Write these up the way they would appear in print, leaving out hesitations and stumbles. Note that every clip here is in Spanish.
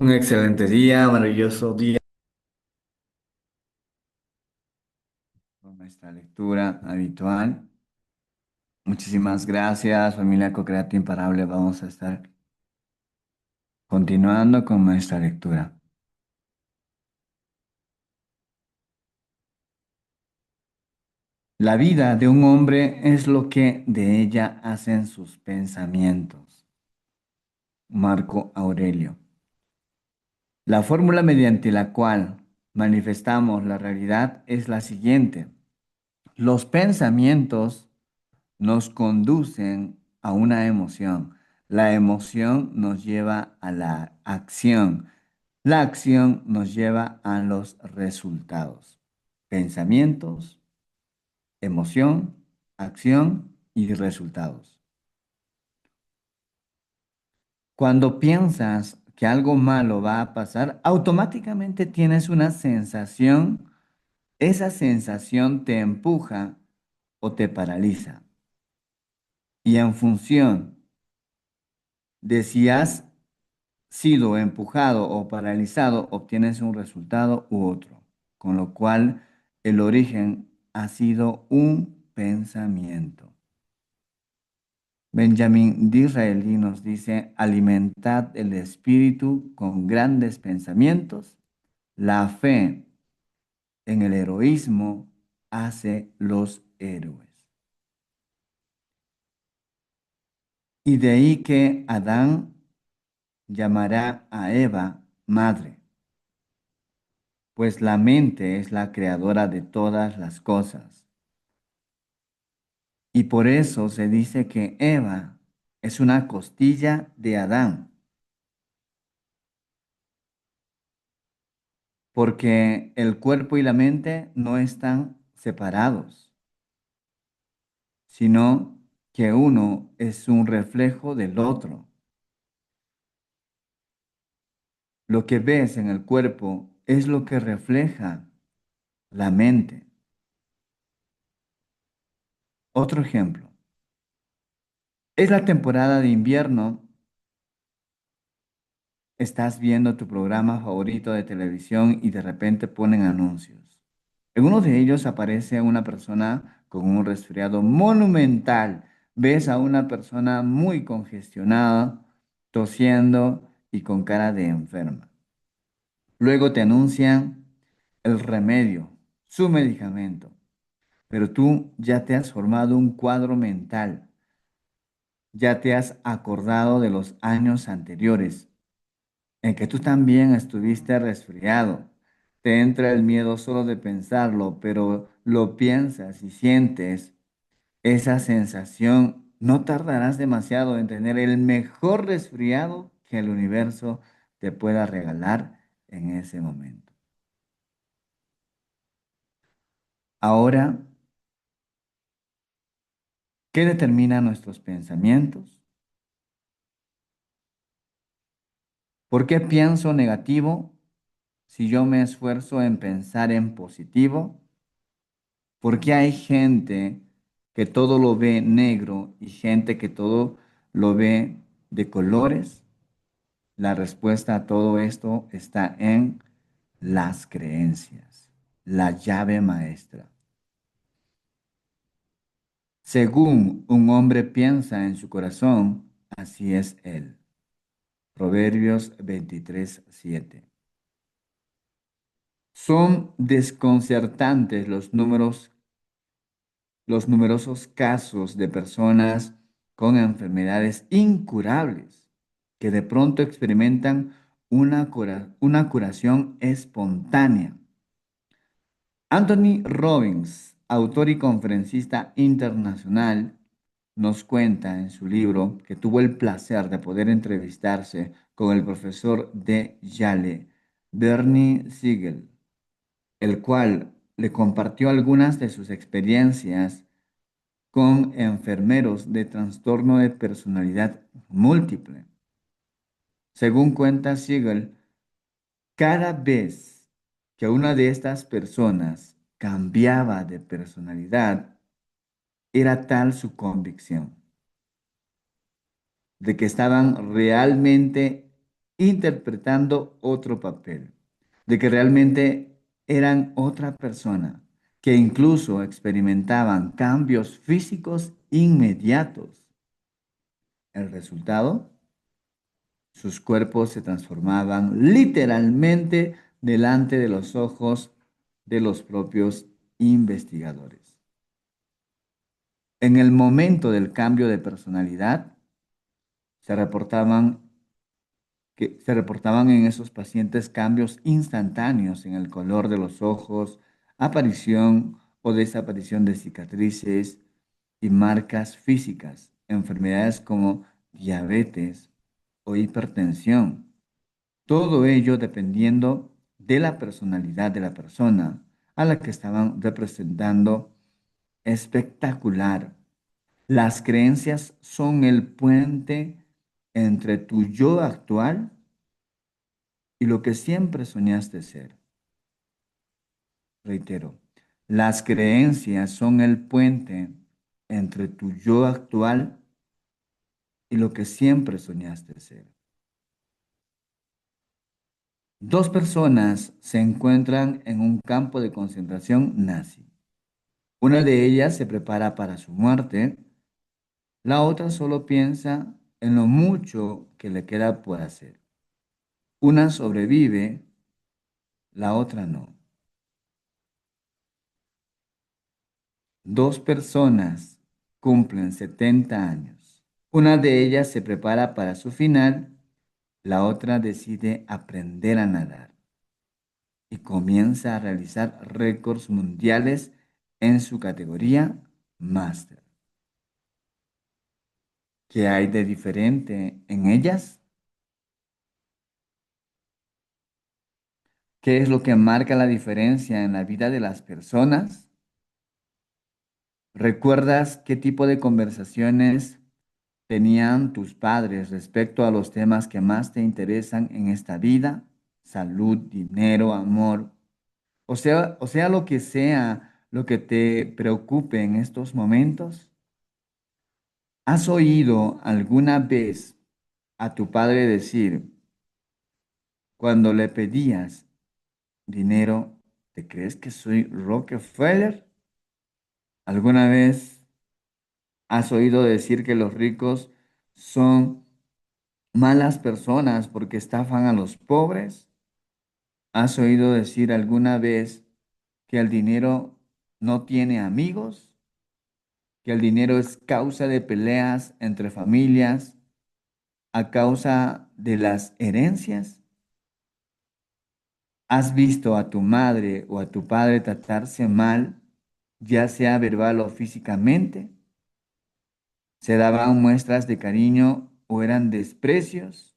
Un excelente día, maravilloso día con nuestra lectura habitual. Muchísimas gracias, familia Co-Creativa Imparable. Vamos a estar continuando con nuestra lectura. La vida de un hombre es lo que de ella hacen sus pensamientos. Marco Aurelio. La fórmula mediante la cual manifestamos la realidad es la siguiente. Los pensamientos nos conducen a una emoción. La emoción nos lleva a la acción. La acción nos lleva a los resultados. Pensamientos, emoción, acción y resultados. Cuando piensas que algo malo va a pasar, automáticamente tienes una sensación. Esa sensación te empuja o te paraliza. Y en función de si has sido empujado o paralizado, obtienes un resultado u otro, con lo cual el origen ha sido un pensamiento. Benjamin Disraeli nos dice, alimentad el espíritu con grandes pensamientos. La fe en el heroísmo hace los héroes. Y de ahí que Adán llamará a Eva madre, pues la mente es la creadora de todas las cosas. Y por eso se dice que Eva es una costilla de Adán, porque el cuerpo y la mente no están separados, sino que uno es un reflejo del otro. Lo que ves en el cuerpo es lo que refleja la mente. Otro ejemplo, es la temporada de invierno. Estás viendo tu programa favorito de televisión y de repente ponen anuncios. En uno de ellos aparece una persona con un resfriado monumental. Ves a una persona muy congestionada, tosiendo y con cara de enferma. Luego te anuncian el remedio, su medicamento, pero tú ya te has formado un cuadro mental, ya te has acordado de los años anteriores en que tú también estuviste resfriado. Te entra el miedo solo de pensarlo, pero lo piensas y sientes esa sensación. No tardarás demasiado en tener el mejor resfriado que el universo te pueda regalar en ese momento. Ahora, ¿qué determina nuestros pensamientos? ¿Por qué pienso negativo si yo me esfuerzo en pensar en positivo? Porque hay gente que todo lo ve negro y gente que todo lo ve de colores. La respuesta a todo esto está en las creencias, la llave maestra. Según un hombre piensa en su corazón, así es él. Proverbios 23:7. Son desconcertantes los numerosos casos de personas con enfermedades incurables que de pronto experimentan una curación espontánea. Anthony Robbins, autor y conferencista internacional, nos cuenta en su libro que tuvo el placer de poder entrevistarse con el profesor de Yale, Bernie Siegel, el cual le compartió algunas de sus experiencias con enfermeros de trastorno de personalidad múltiple. Según cuenta Siegel, cada vez que una de estas personas cambiaba de personalidad, era tal su convicción de que estaban realmente interpretando otro papel, de que realmente eran otra persona, que incluso experimentaban cambios físicos inmediatos. El resultado, sus cuerpos se transformaban literalmente delante de los ojos de los propios investigadores. En el momento del cambio de personalidad, se reportaban se reportaban en esos pacientes cambios instantáneos en el color de los ojos, aparición o desaparición de cicatrices y marcas físicas, enfermedades como diabetes o hipertensión. Todo ello dependiendo de la personalidad de la persona a la que estaban representando. Espectacular. Las creencias son el puente entre tu yo actual y lo que siempre soñaste ser. Reitero, las creencias son el puente entre tu yo actual y lo que siempre soñaste ser. Dos personas se encuentran en un campo de concentración nazi. Una de ellas se prepara para su muerte, la otra solo piensa en lo mucho que le queda por hacer. Una sobrevive, la otra no. Dos personas cumplen 70 años. Una de ellas se prepara para su final, la otra decide aprender a nadar y comienza a realizar récords mundiales en su categoría máster. ¿Qué hay de diferente en ellas? ¿Qué es lo que marca la diferencia en la vida de las personas? ¿Recuerdas qué tipo de conversaciones tenían tus padres respecto a los temas que más te interesan en esta vida? Salud, dinero, amor, o sea lo que sea lo que te preocupe en estos momentos. ¿Has oído alguna vez a tu padre decir, cuando le pedías dinero, ¿te crees que soy Rockefeller? ¿Alguna vez has oído decir que los ricos son malas personas porque estafan a los pobres? ¿Has oído decir alguna vez que el dinero no tiene amigos? ¿Que el dinero es causa de peleas entre familias a causa de las herencias? ¿Has visto a tu madre o a tu padre tratarse mal, ya sea verbal o físicamente? ¿Se daban muestras de cariño o eran desprecios?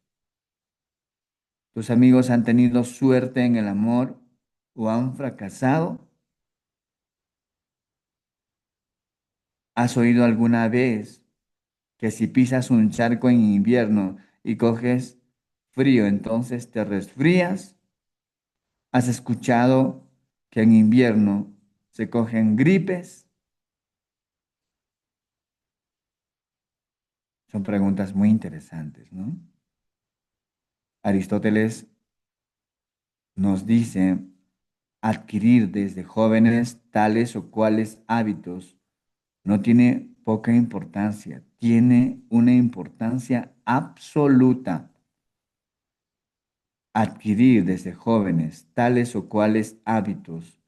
¿Tus amigos han tenido suerte en el amor o han fracasado? ¿Has oído alguna vez que si pisas un charco en invierno y coges frío, entonces te resfrías? ¿Has escuchado que en invierno se cogen gripes? Son preguntas muy interesantes, ¿no? Aristóteles nos dice adquirir desde jóvenes tales o cuales hábitos no tiene poca importancia, tiene una importancia absoluta. Adquirir desde jóvenes tales o cuales hábitos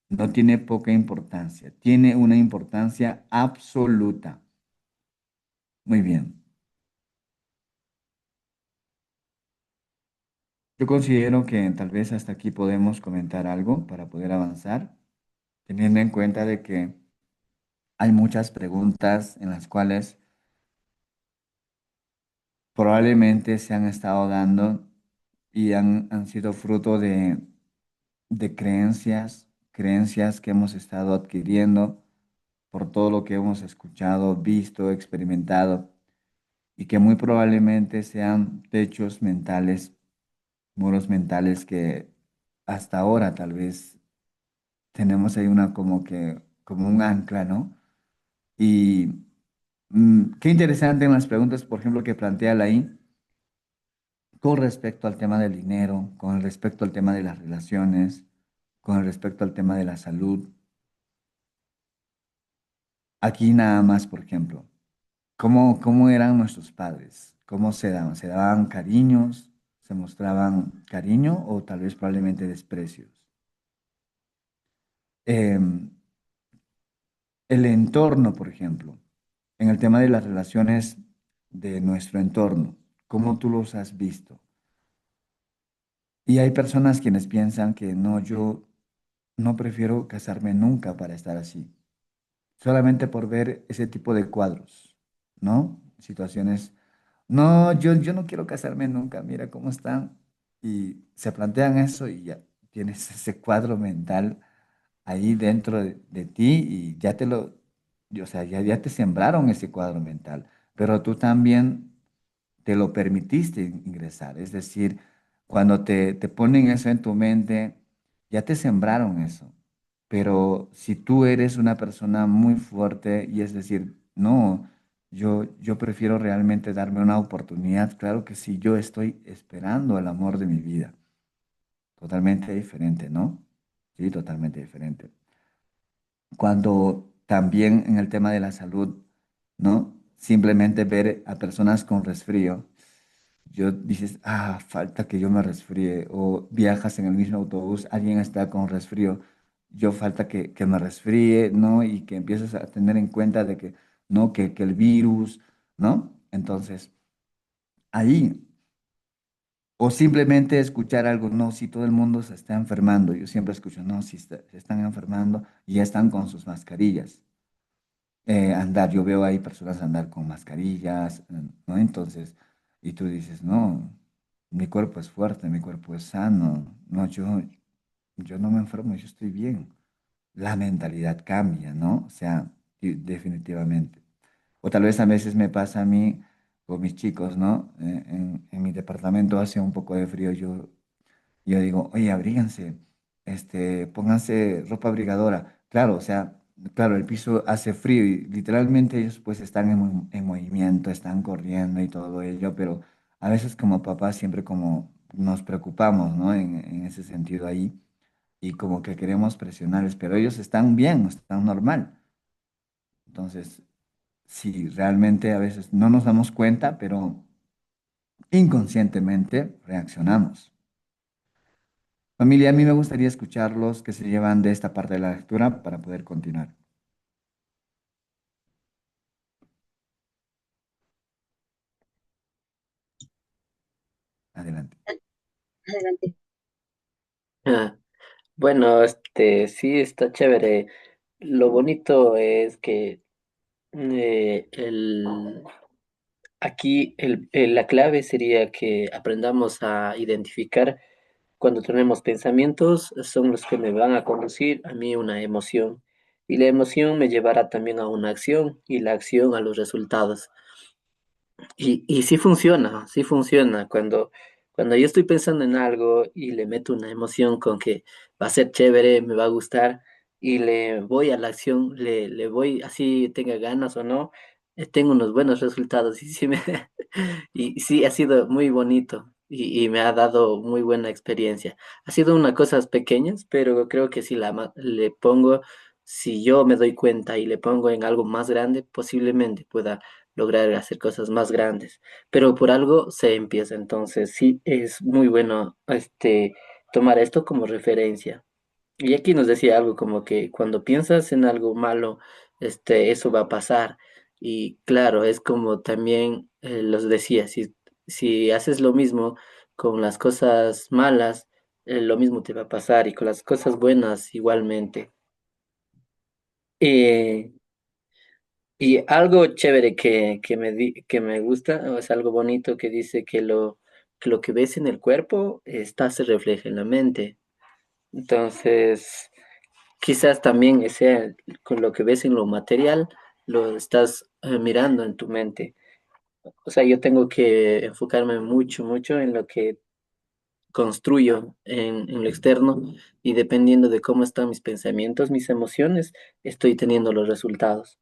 no tiene poca importancia, tiene una importancia absoluta. Muy bien. Yo considero que tal vez hasta aquí podemos comentar algo para poder avanzar, teniendo en cuenta de que hay muchas preguntas en las cuales probablemente se han estado dando y han sido fruto de creencias que hemos estado adquiriendo por todo lo que hemos escuchado, visto, experimentado, y que muy probablemente sean techos mentales, muros mentales que hasta ahora tal vez tenemos ahí una como un ancla, ¿no? Y qué interesante en las preguntas, por ejemplo, que plantea Laín, con respecto al tema del dinero, con respecto al tema de las relaciones, con respecto al tema de la salud. Aquí nada más, por ejemplo, ¿cómo eran nuestros padres? ¿Cómo se daban? ¿Se daban cariños? ¿Se mostraban cariño o tal vez probablemente desprecios? Em, el entorno, por ejemplo, en el tema de las relaciones de nuestro entorno, ¿cómo tú los has visto? Y hay personas quienes piensan que no, yo no prefiero casarme nunca para estar así, solamente por ver ese tipo de cuadros, ¿no? Situaciones, no, yo no quiero casarme nunca, mira cómo están. Y se plantean eso y ya tienes ese cuadro mental ahí dentro de ti y ya te lo, o sea, ya te sembraron ese cuadro mental, pero tú también te lo permitiste ingresar. Es decir, cuando te ponen eso en tu mente, ya te sembraron eso. Pero si tú eres una persona muy fuerte y es decir, no, yo prefiero realmente darme una oportunidad, claro que sí, yo estoy esperando el amor de mi vida. Totalmente diferente, ¿no? Sí, totalmente diferente. Cuando también en el tema de la salud, ¿no? Simplemente ver a personas con resfrío, yo dices, ah, falta que yo me resfríe, o viajas en el mismo autobús, alguien está con resfrío, yo falta que me resfríe, ¿no? Y que empieces a tener en cuenta de que, ¿no? Que el virus, ¿no? Entonces, ahí, o simplemente escuchar algo, no, si todo el mundo se está enfermando, yo siempre escucho, no, si se están enfermando y ya están con sus mascarillas. Andar, yo veo ahí personas andar con mascarillas, ¿no? Entonces, y tú dices, no, mi cuerpo es fuerte, mi cuerpo es sano, no, yo no me enfermo, yo estoy bien. La mentalidad cambia, ¿no? O sea, definitivamente. O tal vez a veces me pasa a mí con mis chicos, ¿no? En mi departamento hace un poco de frío, yo digo, oye, abríguense, pónganse ropa abrigadora. Claro, o sea, claro, el piso hace frío y literalmente ellos pues están en movimiento, están corriendo y todo ello, pero a veces como papás siempre como nos preocupamos, ¿no? En ese sentido ahí y como que queremos presionarles, pero ellos están bien, están normal. Entonces, sí, realmente a veces no nos damos cuenta, pero inconscientemente reaccionamos. Familia, a mí me gustaría escucharlos que se llevan de esta parte de la lectura para poder continuar. Adelante. Adelante. Ah, bueno, sí está chévere. Lo bonito es que aquí la clave sería que aprendamos a identificar cuando tenemos pensamientos, son los que me van a conducir a mí una emoción. Y la emoción me llevará también a una acción y la acción a los resultados. Y sí funciona. Cuando yo estoy pensando en algo y le meto una emoción con que va a ser chévere, me va a gustar, y le voy a la acción, le voy, así tenga ganas o no, tengo unos buenos resultados. Y sí, y sí ha sido muy bonito y me ha dado muy buena experiencia. Ha sido unas cosas pequeñas, pero creo que si le pongo, si yo me doy cuenta y le pongo en algo más grande, posiblemente pueda lograr hacer cosas más grandes, pero por algo se empieza, entonces sí es muy bueno tomar esto como referencia. Y aquí nos decía algo como que cuando piensas en algo malo, eso va a pasar. Y claro, es como también los decía, si haces lo mismo con las cosas malas, lo mismo te va a pasar y con las cosas buenas igualmente. Eh, Y algo chévere que me gusta, o es algo bonito que dice que lo que ves en el cuerpo se refleja en la mente. Entonces, quizás también sea con lo que ves en lo material, lo estás mirando en tu mente. O sea, yo tengo que enfocarme mucho en lo que construyo en lo externo y dependiendo de cómo están mis pensamientos, mis emociones, estoy teniendo los resultados.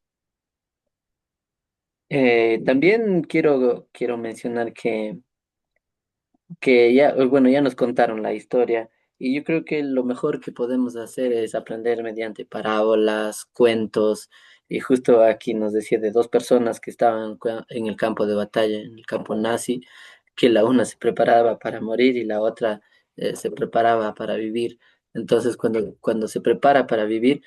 También quiero mencionar que que ya, bueno, ya nos contaron la historia y yo creo que lo mejor que podemos hacer es aprender mediante parábolas, cuentos, y justo aquí nos decía de dos personas que estaban en el campo de batalla, en el campo nazi, que la una se preparaba para morir y la otra se preparaba para vivir. Entonces, cuando se prepara para vivir,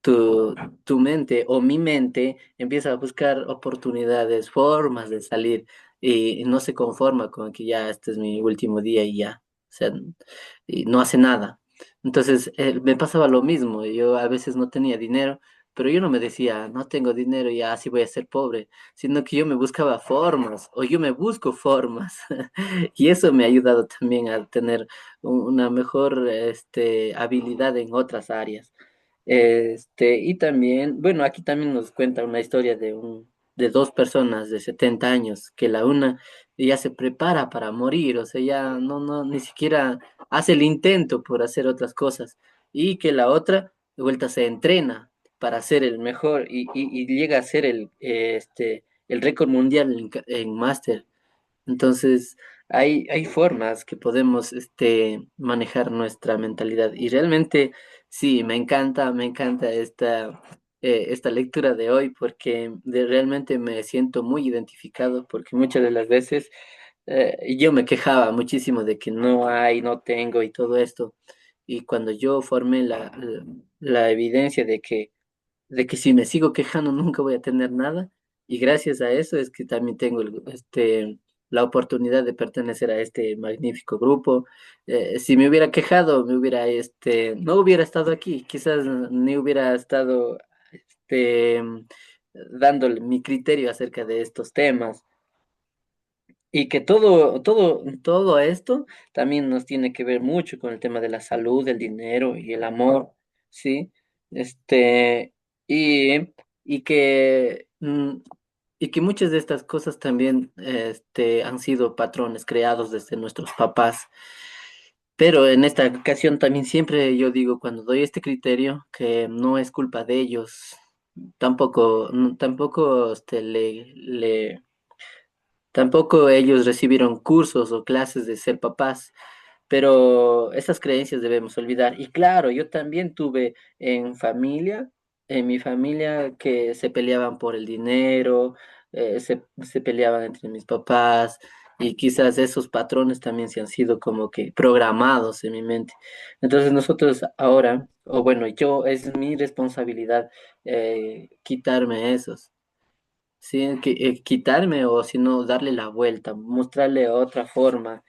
tu, tu mente o mi mente empieza a buscar oportunidades, formas de salir y no se conforma con que ya este es mi último día y ya, o sea, y no hace nada. Entonces, me pasaba lo mismo, yo a veces no tenía dinero, pero yo no me decía, no tengo dinero y así voy a ser pobre, sino que yo me buscaba formas o yo me busco formas y eso me ha ayudado también a tener una mejor habilidad en otras áreas. Y también, bueno, aquí también nos cuenta una historia de dos personas de 70 años, que la una ya se prepara para morir, o sea, ya ni siquiera hace el intento por hacer otras cosas, y que la otra de vuelta se entrena para ser el mejor y llega a ser el récord mundial en máster. Entonces, hay formas que podemos manejar nuestra mentalidad. Y realmente, sí, me encanta esta lectura de hoy porque realmente me siento muy identificado porque muchas de las veces yo me quejaba muchísimo de que no hay, no tengo y todo esto. Y cuando yo formé la evidencia de que si me sigo quejando nunca voy a tener nada. Y gracias a eso es que también tengo la oportunidad de pertenecer a este magnífico grupo. Si me hubiera quejado, no hubiera estado aquí, quizás ni hubiera estado dándole mi criterio acerca de estos temas. Y que todo esto también nos tiene que ver mucho con el tema de la salud, el dinero y el amor, ¿sí? Este, y, y que, mm, y que muchas de estas cosas también, han sido patrones creados desde nuestros papás. Pero en esta ocasión también siempre yo digo, cuando doy este criterio, que no es culpa de ellos, tampoco tampoco ellos recibieron cursos o clases de ser papás, pero esas creencias debemos olvidar. Y claro, yo también tuve en mi familia, que se peleaban por el dinero, se peleaban entre mis papás, y quizás esos patrones también se han sido como que programados en mi mente. Entonces nosotros ahora, o bueno, es mi responsabilidad quitarme esos. Sí, quitarme o si no, darle la vuelta, mostrarle otra forma,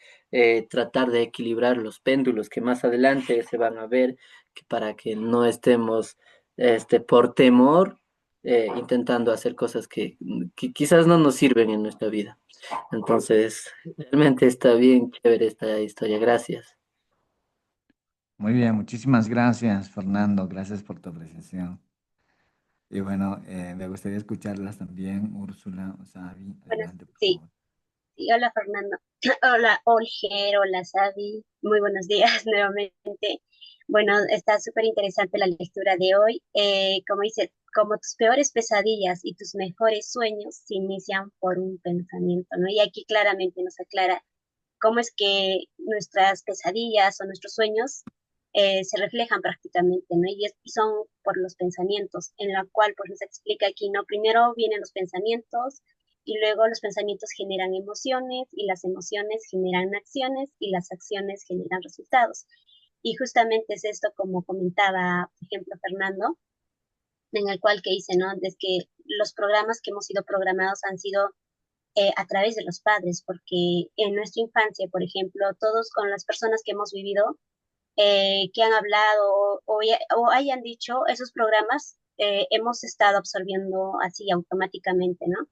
tratar de equilibrar los péndulos que más adelante se van a ver, que para que no estemos por temor intentando hacer cosas que quizás no nos sirven en nuestra vida. Entonces, realmente está bien chévere esta historia. Gracias. Muy bien, muchísimas gracias, Fernando. Gracias por tu apreciación. Y bueno, me gustaría escucharlas también, Úrsula o Sabi. Bueno, Adelante, por sí, favor. sí, hola Fernando. Hola Olger, hola Sabi. Muy buenos días nuevamente. Bueno, está súper interesante la lectura de hoy. Como dice, como tus peores pesadillas y tus mejores sueños se inician por un pensamiento, ¿no? Y aquí claramente nos aclara cómo es que nuestras pesadillas o nuestros sueños se reflejan prácticamente, ¿no? Y son por los pensamientos, en la cual pues nos explica aquí, ¿no? Primero vienen los pensamientos y luego los pensamientos generan emociones y las emociones generan acciones y las acciones generan resultados. Y justamente es esto como comentaba, por ejemplo, Fernando, en el cual que dice, ¿no? Es que los programas que hemos sido programados han sido a través de los padres, porque en nuestra infancia, por ejemplo, todos con las personas que hemos vivido, que han hablado o hayan dicho esos programas, hemos estado absorbiendo así automáticamente, ¿no?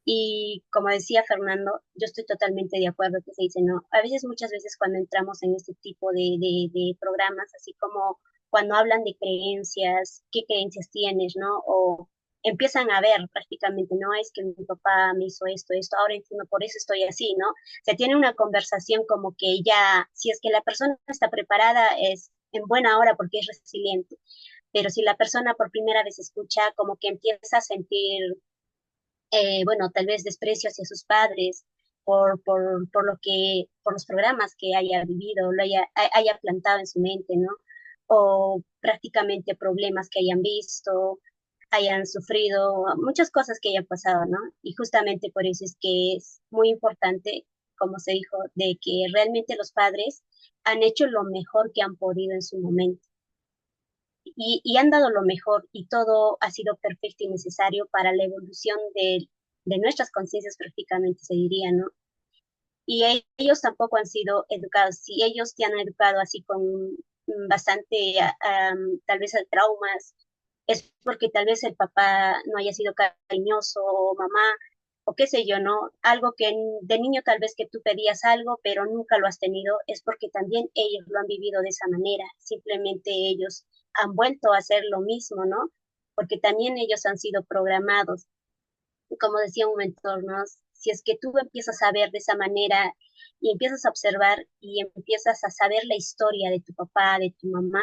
Y como decía Fernando, yo estoy totalmente de acuerdo que se dice, no, a veces, muchas veces cuando entramos en este tipo de programas, así como cuando hablan de creencias, qué creencias tienes, ¿no? O empiezan a ver prácticamente, no es que mi papá me hizo esto, ahora entiendo, por eso estoy así, ¿no? Se tiene una conversación como que ya, si es que la persona está preparada, es en buena hora porque es resiliente, pero si la persona por primera vez escucha, como que empieza a sentir bueno, tal vez desprecio hacia sus padres, por los programas que haya vivido, haya plantado en su mente, ¿no? O prácticamente problemas que hayan visto, hayan sufrido, muchas cosas que hayan pasado, ¿no? Y justamente por eso es que es muy importante, como se dijo, de que realmente los padres han hecho lo mejor que han podido en su momento y han dado lo mejor y todo ha sido perfecto y necesario para la evolución de nuestras conciencias prácticamente, se diría, ¿no? Y ellos tampoco han sido educados. Si ellos te han educado así con bastante, tal vez traumas, es porque tal vez el papá no haya sido cariñoso o mamá o qué sé yo, ¿no? Algo que de niño tal vez que tú pedías algo, pero nunca lo has tenido, es porque también ellos lo han vivido de esa manera. Simplemente ellos han vuelto a hacer lo mismo, ¿no? Porque también ellos han sido programados como decía un mentor, ¿no? Si es que tú empiezas a ver de esa manera y empiezas a observar y empiezas a saber la historia de tu papá, de tu mamá,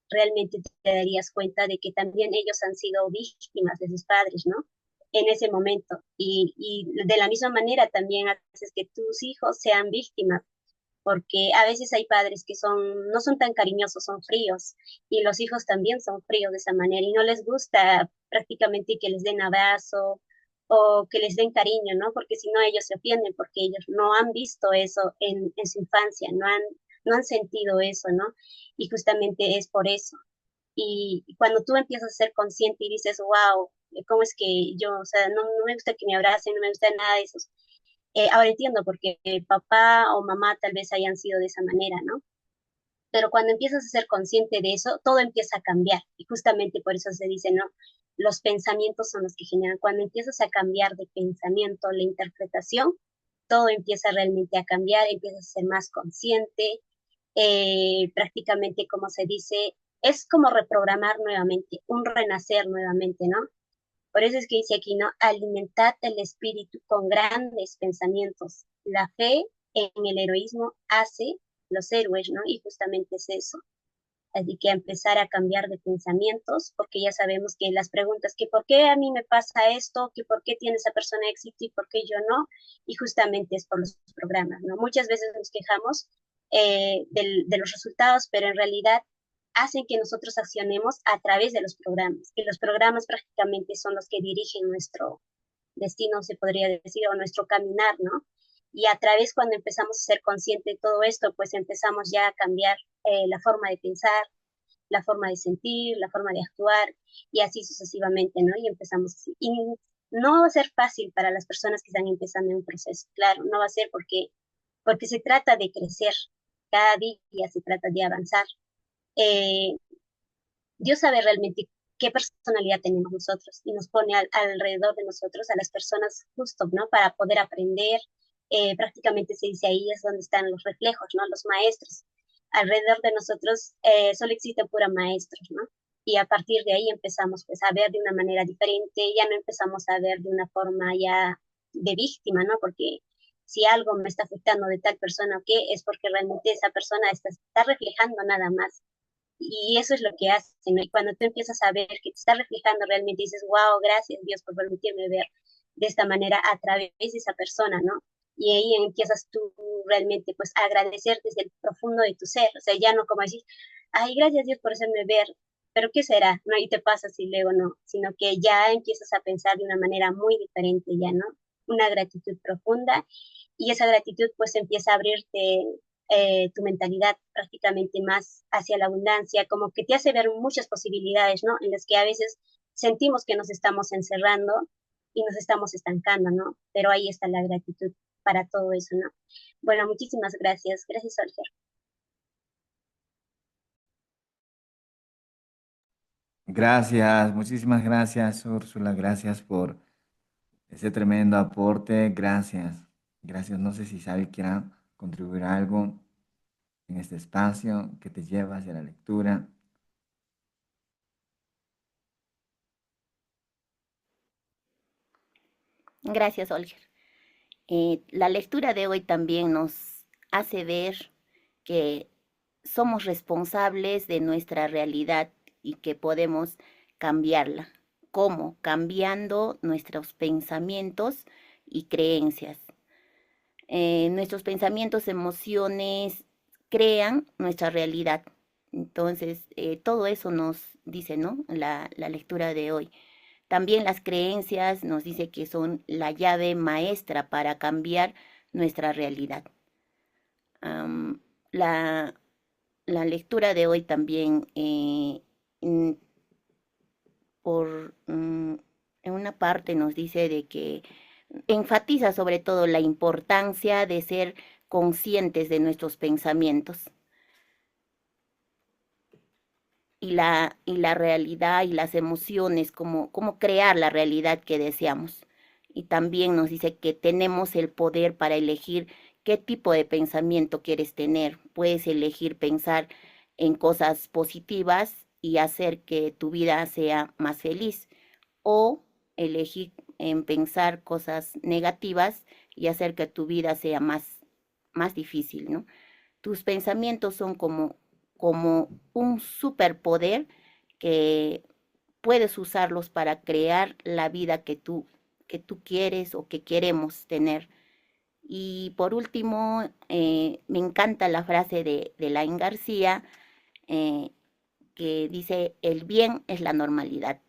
realmente te darías cuenta de que también ellos han sido víctimas de sus padres, ¿no? En ese momento. Y de la misma manera también haces que tus hijos sean víctimas, porque a veces hay padres que no son tan cariñosos, son fríos, y los hijos también son fríos de esa manera, y no les gusta prácticamente que les den abrazo o que les den cariño, ¿no? Porque si no ellos se ofenden, porque ellos no han visto eso en su infancia, no han sentido eso, ¿no? Y justamente es por eso. Y cuando tú empiezas a ser consciente y dices, wow, ¿cómo es que yo, o sea, no me gusta que me abracen, no me gusta nada de eso? Ahora entiendo porque papá o mamá tal vez hayan sido de esa manera, ¿no? Pero cuando empiezas a ser consciente de eso, todo empieza a cambiar. Y justamente por eso se dice, ¿no? Los pensamientos son los que generan. Cuando empiezas a cambiar de pensamiento, la interpretación, todo empieza realmente a cambiar, empiezas a ser más consciente, prácticamente como se dice, es como reprogramar nuevamente, un renacer nuevamente, ¿no? Por eso es que dice aquí, ¿no? Alimentad el espíritu con grandes pensamientos. La fe en el heroísmo hace los héroes, ¿no? Y justamente es eso. Así que empezar a cambiar de pensamientos, porque ya sabemos que las preguntas, que por qué a mí me pasa esto, que por qué tiene esa persona éxito y por qué yo no, y justamente es por los programas, ¿no? Muchas veces nos quejamos de los resultados, pero en realidad hacen que nosotros accionemos a través de los programas, que los programas prácticamente son los que dirigen nuestro destino, se podría decir, o nuestro caminar, ¿no? Y a través cuando empezamos a ser conscientes de todo esto, pues empezamos ya a cambiar la forma de pensar, la forma de sentir, la forma de actuar y así sucesivamente, ¿no? Y empezamos así. Y no va a ser fácil para las personas que están empezando en un proceso, claro, no va a ser porque se trata de crecer, cada día se trata de avanzar. Eh, Dios sabe realmente qué personalidad tenemos nosotros y nos pone alrededor de nosotros a las personas justo, ¿no? Para poder aprender. Prácticamente se dice ahí es donde están los reflejos, ¿no? Los maestros. Alrededor de nosotros solo existen puros maestros, ¿no? Y a partir de ahí empezamos pues a ver de una manera diferente, ya no empezamos a ver de una forma ya de víctima, ¿no? Porque si algo me está afectando de tal persona o qué, es porque realmente esa persona está reflejando nada más y eso es lo que hacen, ¿no? Y cuando tú empiezas a ver que te está reflejando realmente, dices, wow, gracias Dios por permitirme ver de esta manera a través de esa persona, ¿no? Y ahí empiezas tú realmente pues a agradecer desde el profundo de tu ser, o sea, ya no como decir, ay, gracias Dios por hacerme ver, pero ¿qué será? ¿No? Y te pasa y luego no, sino que ya empiezas a pensar de una manera muy diferente ya, ¿no? Una gratitud profunda y esa gratitud pues empieza a abrirte tu mentalidad prácticamente más hacia la abundancia, como que te hace ver muchas posibilidades, ¿no? En las que a veces sentimos que nos estamos encerrando y nos estamos estancando, ¿no? Pero ahí está la gratitud para todo eso, ¿no? Bueno, muchísimas gracias. Gracias, Olger. Gracias, muchísimas gracias, Úrsula. Gracias por ese tremendo aporte. Gracias. Gracias. No sé si Sabi quiera contribuir algo en este espacio que te lleva hacia la lectura. Gracias, Olger. La lectura de hoy también nos hace ver que somos responsables de nuestra realidad y que podemos cambiarla. ¿Cómo? Cambiando nuestros pensamientos y creencias. Nuestros pensamientos, emociones crean nuestra realidad. Entonces, todo eso nos dice, ¿no? La lectura de hoy. También las creencias nos dice que son la llave maestra para cambiar nuestra realidad. Am, la, la lectura de hoy también, mm, en una parte nos dice de que enfatiza sobre todo la importancia de ser conscientes de nuestros pensamientos y la realidad y las emociones, cómo crear la realidad que deseamos. Y también nos dice que tenemos el poder para elegir qué tipo de pensamiento quieres tener. Puedes elegir pensar en cosas positivas y hacer que tu vida sea más feliz, o elegir en pensar cosas negativas y hacer que tu vida sea más difícil, ¿no? Tus pensamientos son como un superpoder que puedes usarlos para crear la vida que tú quieres o que queremos tener. Y por último, me encanta la frase de Laín García, eh, que dice, el bien es la normalidad,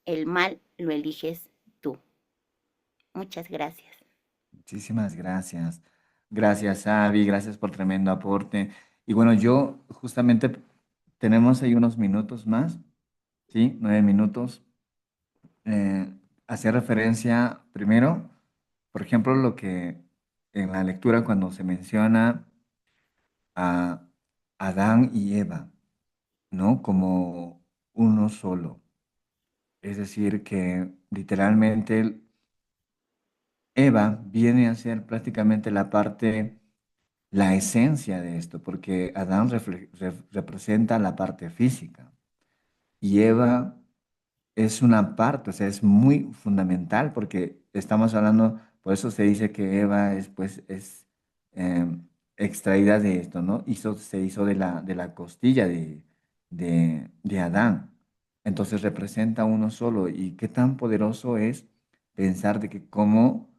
el mal lo eliges tú. Muchas gracias. Muchísimas gracias. Gracias, Avi, gracias por tremendo aporte. Y bueno, yo justamente tenemos ahí unos minutos más, ¿sí? 9 minutos. Eh, Hacer referencia primero, por ejemplo, lo que en la lectura cuando se menciona a Adán y Eva, ¿no? Como uno solo. Es decir, que literalmente Eva viene a ser prácticamente la parte, la esencia de esto, porque Adán representa la parte física y Eva es una parte, o sea, es muy fundamental porque estamos hablando, por eso se dice que Eva es, pues, es extraída de esto, ¿no? Se hizo de la costilla de Adán. Entonces representa uno solo. Y qué tan poderoso es pensar de que como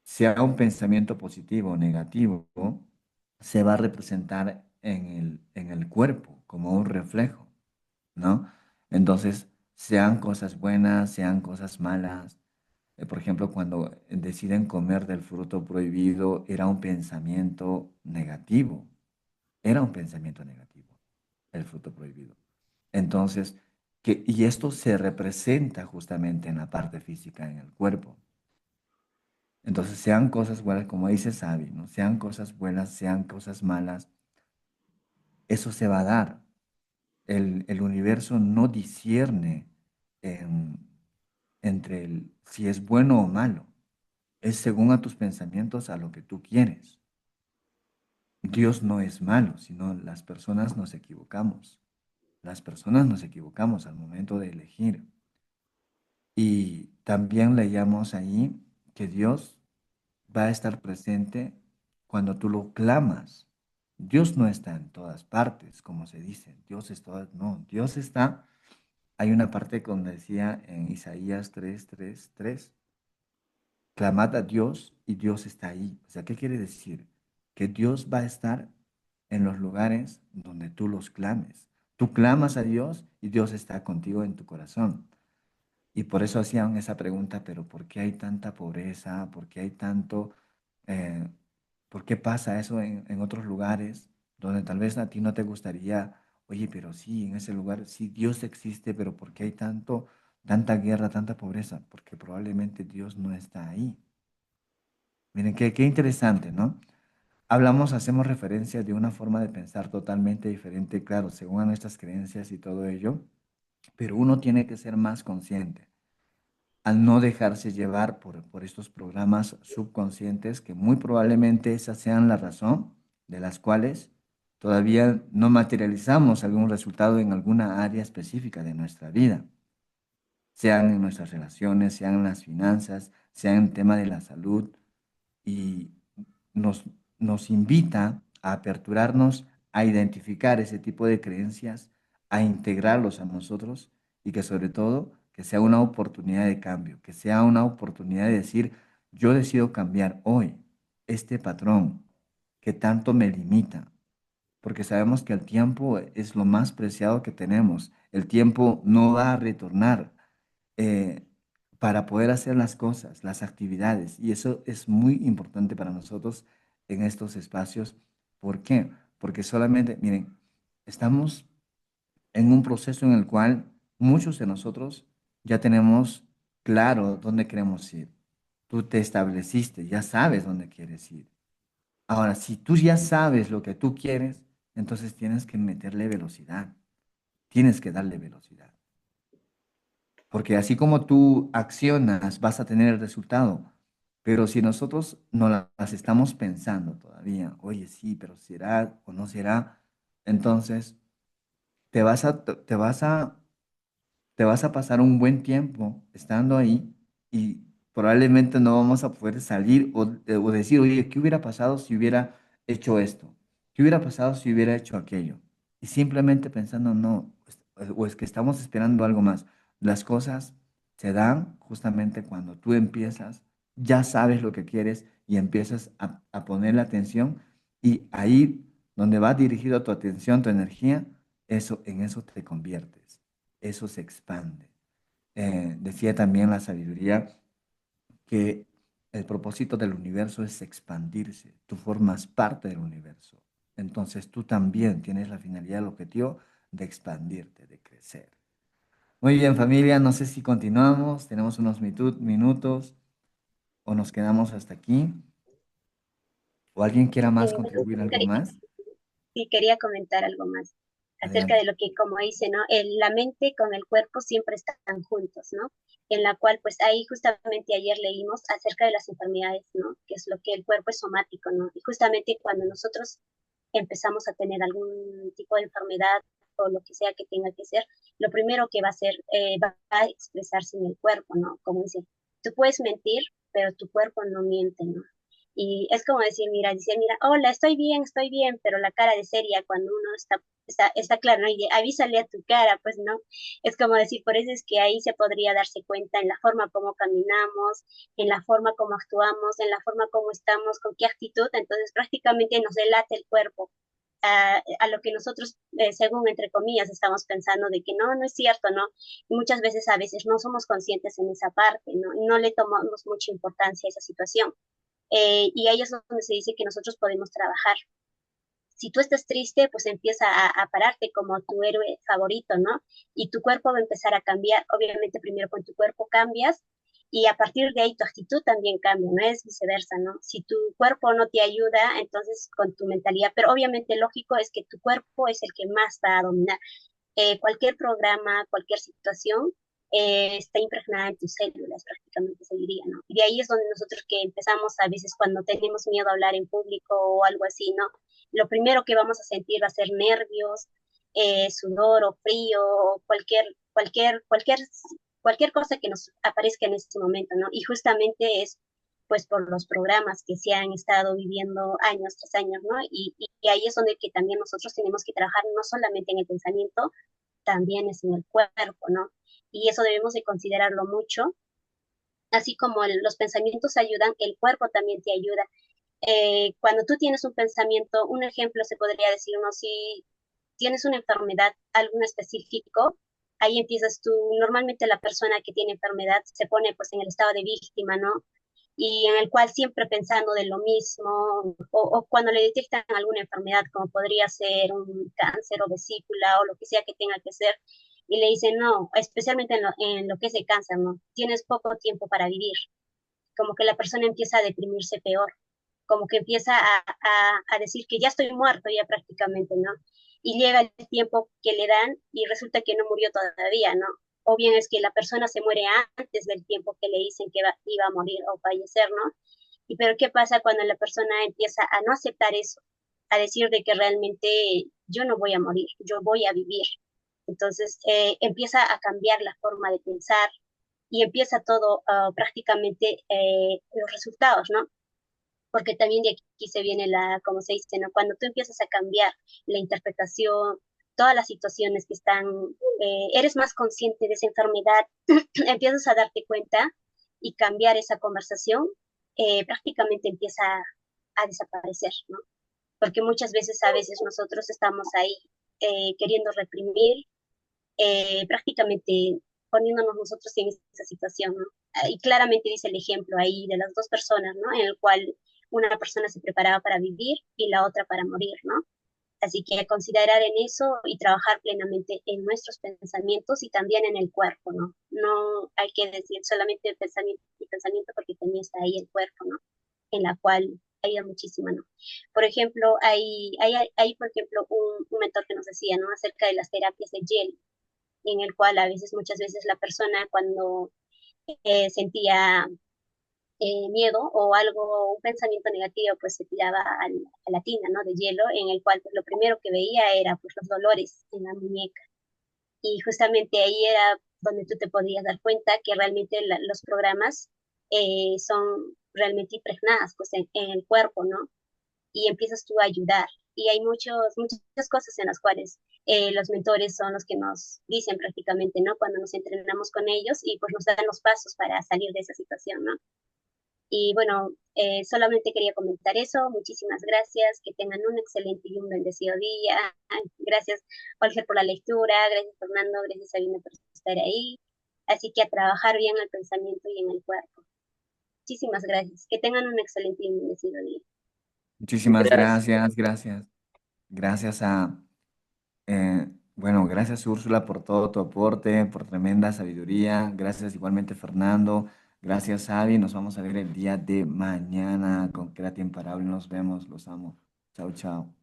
sea un pensamiento positivo o negativo, se va a representar en el cuerpo como un reflejo, ¿no? Entonces, sean cosas buenas, sean cosas malas. Por ejemplo, cuando deciden comer del fruto prohibido, era un pensamiento negativo, era un pensamiento negativo, el fruto prohibido. Entonces, y esto se representa justamente en la parte física, en el cuerpo. Entonces, sean cosas buenas, como dice Sabi, ¿no? Sean cosas buenas, sean cosas malas, eso se va a dar. El universo no discierne en- entre si es bueno o malo. Es según a tus pensamientos a lo que tú quieres. Dios no es malo, sino las personas nos equivocamos. Las personas nos equivocamos al momento de elegir. Y también leíamos ahí que Dios va a estar presente cuando tú lo clamas. Dios no está en todas partes, como se dice. Dios es todo, no, Dios está. Hay una parte donde decía en Isaías 3:3:3, clamad a Dios y Dios está ahí. O sea, ¿qué quiere decir? Que Dios va a estar en los lugares donde tú los clames. Tú clamas a Dios y Dios está contigo en tu corazón. Y por eso hacían esa pregunta, pero ¿por qué hay tanta pobreza? ¿Por qué hay tanto, eh, por qué pasa eso en otros lugares donde tal vez a ti no te gustaría, oye, pero sí, en ese lugar sí Dios existe, pero ¿por qué hay tanta guerra, tanta pobreza? Porque probablemente Dios no está ahí. Miren, qué interesante, ¿no? Hacemos referencia de una forma de pensar totalmente diferente, claro, según a nuestras creencias y todo ello, pero uno tiene que ser más consciente al no dejarse llevar por estos programas subconscientes que muy probablemente esas sean la razón de las cuales todavía no materializamos algún resultado en alguna área específica de nuestra vida, sean en nuestras relaciones, sean en las finanzas, sean en el tema de la salud, y nos, nos invita a aperturarnos a identificar ese tipo de creencias, a integrarlos a nosotros y que sobre todo que sea una oportunidad de cambio, que sea una oportunidad de decir, yo decido cambiar hoy. este patrón que tanto me limita? Porque sabemos que el tiempo es lo más preciado que tenemos. El tiempo no va a retornar eh, para poder hacer las cosas, las actividades. Y eso es muy importante para nosotros en estos espacios. ¿Por qué? Porque solamente, miren, estamos en un proceso en el cual muchos de nosotros ya tenemos claro dónde queremos ir. Tú te estableciste, ya sabes dónde quieres ir. Ahora, si tú ya sabes lo que tú quieres, entonces tienes que meterle velocidad, tienes que darle velocidad. Porque así como tú accionas, vas a tener el resultado. Pero si nosotros no las estamos pensando todavía, oye, sí, pero será o no será, entonces te vas a pasar un buen tiempo estando ahí y probablemente no vamos a poder salir o decir, oye, ¿qué hubiera pasado si hubiera hecho esto? ¿Qué hubiera pasado si hubiera hecho aquello? Y simplemente pensando, no, o es que estamos esperando algo más. Las cosas se dan justamente cuando tú empiezas, ya sabes lo que quieres y empiezas a poner la atención y ahí donde va dirigido tu atención, tu energía, en eso te conviertes, eso se expande. Decía también la sabiduría que el propósito del universo es expandirse. Tú formas parte del universo. Entonces tú también tienes la finalidad, el objetivo de expandirte, de crecer. Muy bien, familia, no sé si continuamos, tenemos unos minutos o nos quedamos hasta aquí. ¿O alguien quiera más Bueno, contribuir algo más? sí, quería comentar algo más acerca Adelante. de lo que, como dice, ¿no? La mente con el cuerpo siempre están juntos, ¿no? En la cual, pues ahí justamente ayer leímos acerca de las enfermedades, ¿no? Que es lo que el cuerpo es somático, ¿no? Y justamente cuando nosotros empezamos a tener algún tipo de enfermedad o lo que sea que tenga que ser, lo primero que va a hacer, va a expresarse en el cuerpo, ¿no? Como dice, tú puedes mentir, pero tu cuerpo no miente, ¿no? Y es como decir, mira, hola, estoy bien, pero la cara de seria cuando uno está claro, ¿no? Y avísale a tu cara, pues no. Es como decir, por eso es que ahí se podría darse cuenta en la forma como caminamos, en la forma como actuamos, en la forma como estamos, con qué actitud, entonces prácticamente nos delata el cuerpo. A lo que nosotros, según entre comillas, estamos pensando de que no, no es cierto, ¿no? Y muchas veces a veces no somos conscientes en esa parte, ¿no? No le tomamos mucha importancia a esa situación. Y ahí es donde se dice que nosotros podemos trabajar. Si tú estás triste, pues empieza a pararte como tu héroe favorito, ¿no? Y tu cuerpo va a empezar a cambiar. Obviamente primero con tu cuerpo cambias y a partir de ahí tu actitud también cambia, no es viceversa, ¿no? Si tu cuerpo no te ayuda, entonces con tu mentalidad, pero obviamente lógico es que tu cuerpo es el que más va a dominar. Cualquier programa, cualquier situación está impregnada en tus células, prácticamente se diría, ¿no? Y de ahí es donde nosotros que empezamos a veces cuando tenemos miedo a hablar en público o algo así, ¿no? Lo primero que vamos a sentir va a ser nervios, sudor o frío, o cualquier cosa que nos aparezca en este momento, ¿no? Y justamente es pues por los programas que se han estado viviendo años tras años, ¿no? Y ahí es donde que también nosotros tenemos que trabajar no solamente en el pensamiento, también es en el cuerpo, ¿no? Y eso debemos de considerarlo mucho. Así como los pensamientos ayudan, el cuerpo también te ayuda. Cuando tú tienes un pensamiento, un ejemplo se podría decir, ¿no? Si tienes una enfermedad, algo específico, ahí empiezas tú, normalmente la persona que tiene enfermedad se pone pues en el estado de víctima, ¿no? Y en el cual siempre pensando de lo mismo, o cuando le detectan alguna enfermedad, como podría ser un cáncer o vesícula o lo que sea que tenga que ser, y le dicen, no, especialmente en lo que es el cáncer, ¿no? Tienes poco tiempo para vivir, como que la persona empieza a deprimirse peor, como que empieza a decir que ya estoy muerto ya prácticamente, ¿no? Y llega el tiempo que le dan y resulta que no murió todavía, ¿no? O bien es que la persona se muere antes del tiempo que le dicen que iba a morir o fallecer, ¿no? Y pero ¿qué pasa cuando la persona empieza a no aceptar eso? A decir de que realmente yo no voy a morir, yo voy a vivir. Entonces empieza a cambiar la forma de pensar y empieza todo prácticamente los resultados, ¿no? Porque también de aquí se viene como se dice, ¿no? Cuando tú empiezas a cambiar la interpretación, todas las situaciones que están, eres más consciente de esa enfermedad, empiezas a darte cuenta y cambiar esa conversación, prácticamente empieza a desaparecer, ¿no? Porque muchas veces, a veces nosotros estamos ahí queriendo reprimir, prácticamente poniéndonos nosotros en esa situación, ¿no? Y claramente dice el ejemplo ahí de las dos personas, ¿no? En el cual una persona se preparaba para vivir y la otra para morir, ¿no? Así que considerar en eso y trabajar plenamente en nuestros pensamientos y también en el cuerpo, ¿no? No hay que decir solamente el pensamiento y pensamiento porque también está ahí el cuerpo, ¿no? En la cual ayuda muchísimo, ¿no? Por ejemplo, hay por ejemplo, un mentor que nos decía, ¿no? Acerca de las terapias de hielo, en el cual a veces, muchas veces la persona cuando sentía miedo o algo, un pensamiento negativo, pues se tiraba a la tina, ¿no? De hielo, en el cual pues, lo primero que veía era pues los dolores en la muñeca. Y justamente ahí era donde tú te podías dar cuenta que realmente los programas son realmente impregnadas pues en el cuerpo, ¿no? Y empiezas tú a ayudar. Y hay muchas cosas en las cuales los mentores son los que nos dicen prácticamente, ¿no? Cuando nos entrenamos con ellos y pues nos dan los pasos para salir de esa situación, ¿no? Y bueno, solamente quería comentar eso. Muchísimas gracias. Que tengan un excelente y un bendecido día. Gracias, Olger, por la lectura. Gracias, Fernando. Gracias, Sabina, por estar ahí. Así que a trabajar bien el pensamiento y en el cuerpo. Muchísimas gracias. Que tengan un excelente y un bendecido día. Muchísimas Gracias. gracias, gracias. Gracias a, bueno, gracias Úrsula por todo tu aporte, por tremenda sabiduría. Gracias igualmente Fernando. Gracias Avi. Nos vamos a ver el día de mañana con Créate Imparable. Nos vemos, los amo. Chao, chao.